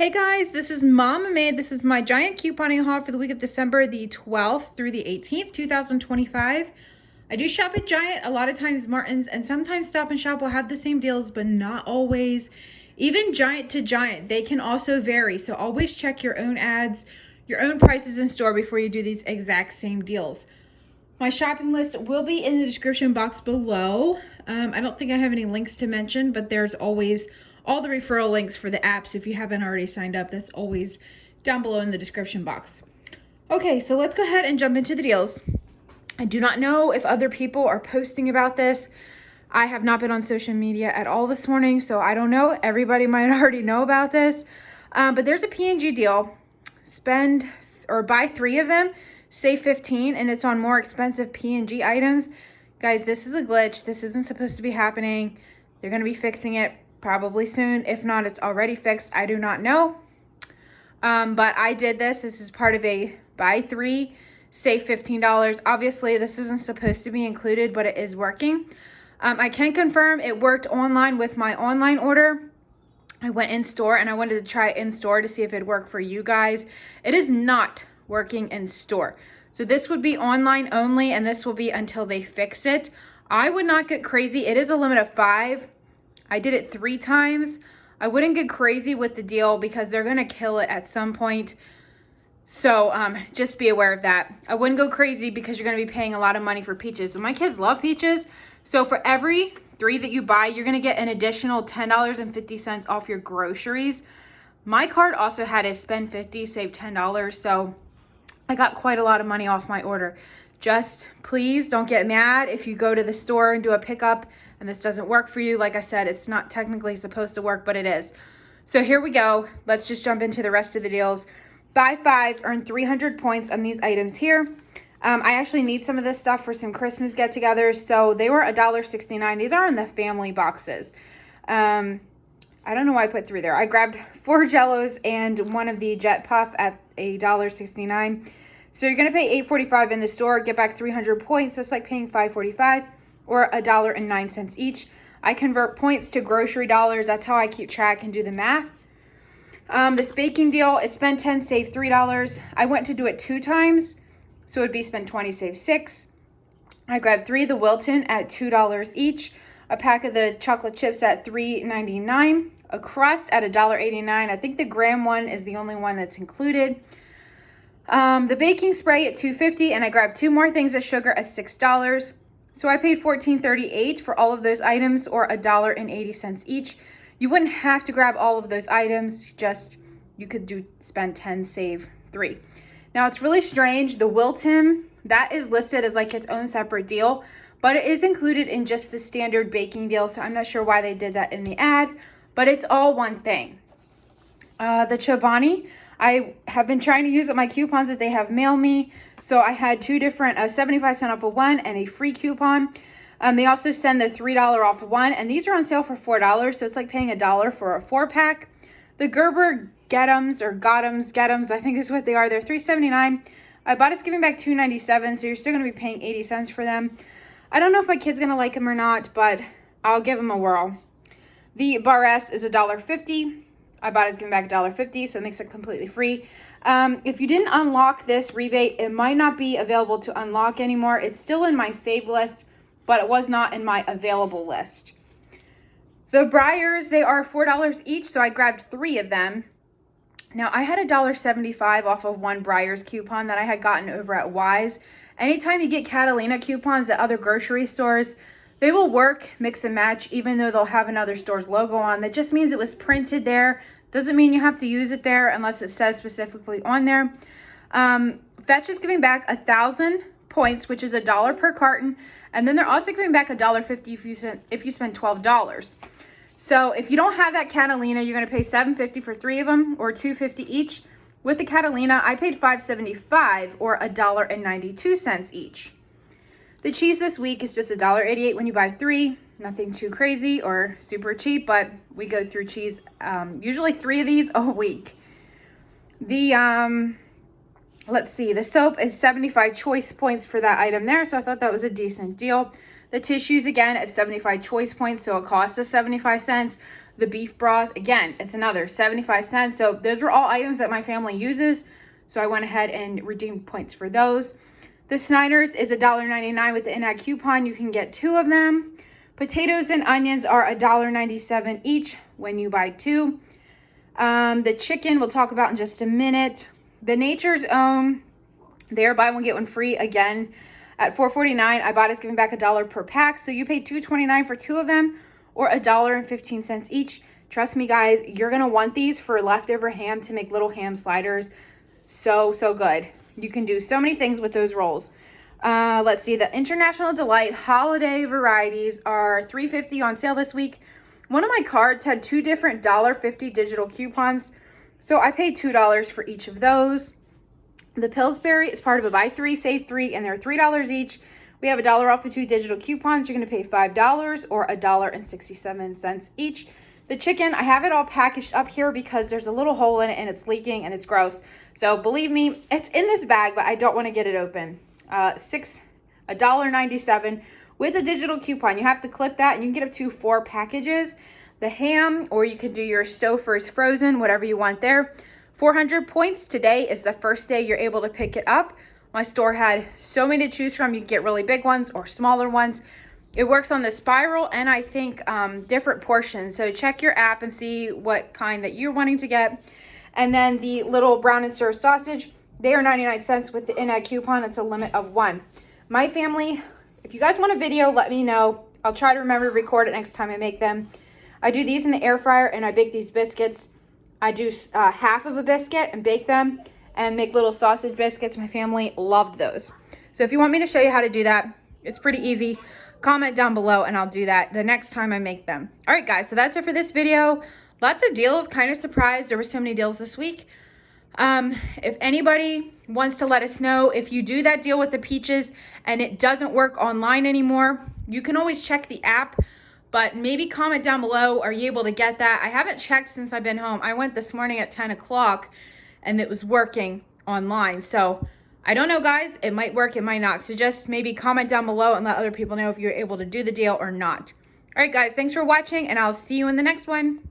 Hey guys, this is Mama Made. This is my giant couponing haul for the week of December the 12th through the 18th, 2025. I do shop at Giant, a lot of times Martin's, and sometimes Stop and Shop will have the same deals, but not always. Even Giant to Giant, they can also vary. So always check your own ads, your own prices in store before you do these exact same deals. My shopping list will be in the description box below. I don't think I have any links to mention, but there's always all the referral links for the apps. If you haven't already signed up, that's always down below in the description box. Okay, so let's go ahead and jump into the deals. I do not know if other people are posting about this. I have not been on social media at all this morning, so I don't know. Everybody might already know about this. But there's a P&G deal. Spend or buy 3 of them, save 15, and it's on more expensive P&G items. Guys, this is a glitch. This isn't supposed to be happening. They're going to be fixing it probably soon. If not, it's already fixed. I do not know. But I did this. This is part of a buy 3, save $15. Obviously, this isn't supposed to be included, but it is working. I can confirm it worked online with my online order. I went in store and I wanted to try in store to see if it worked for you guys. It is not working in store. So this would be online only, and this will be until they fix it. I would not get crazy. It is a limit of 5. I did it 3 times. I wouldn't get crazy with the deal because they're going to kill it at some point. So just be aware of that. I wouldn't go crazy because you're going to be paying a lot of money for peaches. So my kids love peaches. So for every 3 that you buy, you're going to get an additional $10.50 off your groceries. My card also had a spend 50, save $10. So I got quite a lot of money off my order. Just please don't get mad if you go to the store and do a pickup and this doesn't work for you. Like I said, it's not technically supposed to work, but it is. So here we go. Let's just jump into the rest of the deals. Buy 5, earn 300 points on these items here. I actually need some of this stuff for some Christmas get-togethers. So they were $1.69. These are in the family boxes. I don't know why I put 3 there. I grabbed 4 Jellos and one of the Jet Puff at $1.69. So you're going to pay $8.45 in the store, get back 300 points. So it's like paying $5.45 or $1.09 each. I convert points to grocery dollars. That's how I keep track and do the math. This baking deal is spend 10, save $3. I went to do it 2 times. So it'd be spend 20, save 6. I grabbed 3 of the Wilton at $2 each. A pack of the chocolate chips at $3.99. A crust at $1.89. I think the graham one is the only one that's included. The baking spray at $2.50, and I grabbed 2 more things of sugar at $6. So I paid $14.38 for all of those items, or $1.80 each. You wouldn't have to grab all of those items, just you could spend 10, save 3. Now it's really strange. The Wilton, that is listed as like its own separate deal, but it is included in just the standard baking deal. So I'm not sure why they did that in the ad, but it's all one thing. The Chobani, I have been trying to use up my coupons that they have mailed me. So I had 2 different 75% off of one and a free coupon. They also send the $3 off of one, and these are on sale for $4. So it's like paying $1 for a 4-pack. The Gerber Roundos, I think is what they are. They're $3.79. Ibotta's giving back $2.97, so you're still going to be paying 80 cents for them. I don't know if my kid's going to like them or not, but I'll give them a whirl. The Breyers is $1.50. Ibotta's giving back $1.50, so it makes it completely free. If you didn't unlock this rebate, it might not be available to unlock anymore. It's still in my save list, but it was not in my available list. The Breyers, they are $4 each, so I grabbed 3 of them. Now, I had $1.75 off of one Breyers coupon that I had gotten over at Wise. Anytime you get Catalina coupons at other grocery stores, they will work, mix and match, even though they'll have another store's logo on. That just means it was printed there. Doesn't mean you have to use it there unless it says specifically on there. Fetch is giving back 1,000 points, which is $1 per carton. And then they're also giving back $1.50 if you spend $12. So if you don't have that Catalina, you're going to pay $7.50 for 3 of them, or $2.50 each. With the Catalina, I paid $5.75 or $1.92 each. The cheese this week is just $1.88 when you buy 3. Nothing too crazy or super cheap, but we go through cheese, usually 3 of these a week. The, let's see, the soap is 75 choice points for that item there, so I thought that was a decent deal. The tissues, again, at 75 choice points, so it costs us 75 cents. The beef broth, again, it's another 75 cents. So those were all items that my family uses. So I went ahead and redeemed points for those. The Snyder's is $1.99 with the in-ad coupon. You can get 2 of them. Potatoes and onions are $1.97 each when you buy 2. The chicken we'll talk about in just a minute. The Nature's Own, they're buy one get one free again at $4.49. Ibotta's giving back $1 per pack, so you pay $2.29 for 2 of them, or $1.15 each. Trust me, guys, you're gonna want these for leftover ham to make little ham sliders. So good. You can do so many things with those rolls. Let's see, the International Delight holiday varieties are $3.50 on sale this week. One of my cards had 2 different $1.50 digital coupons, so I paid $2 for each of those. The Pillsbury is part of a buy 3, save 3, and they're $3 each. We have $1 off of 2 digital coupons. You're going to pay $5 or $1.67 each. The chicken, I have it all packaged up here because there's a little hole in it and it's leaking and it's gross. So believe me, it's in this bag, but I don't want to get it open. $1.97 with a digital coupon. You have to clip that and you can get up to 4 packages. The ham, or you could do your Stouffer's frozen, whatever you want there. 400 points. Today is the first day you're able to pick it up. My store had so many to choose from. You can get really big ones or smaller ones. It works on the spiral and I think different portions. So check your app and see what kind that you're wanting to get. And then the little brown and served sausage, they are 99 cents with the in-ad coupon. It's a limit of 1. My family, if you guys want a video, let me know. I'll try to remember to record it next time I make them. I do these in the air fryer and I bake these biscuits. I do half of a biscuit and bake them and make little sausage biscuits. My family loved those. So if you want me to show you how to do that, it's pretty easy. Comment down below and I'll do that the next time I make them. All right, guys, so that's it for this video. Lots of deals, kind of surprised there were so many deals this week. If anybody wants to let us know if you do that deal with the peaches and it doesn't work online anymore, you can always check the app, but maybe comment down below, are you able to get that? I haven't checked since I've been home. I went this morning at 10 o'clock and it was working online. So I don't know, guys, it might work, it might not. So just maybe comment down below and let other people know if you're able to do the deal or not. All right, guys, thanks for watching and I'll see you in the next one.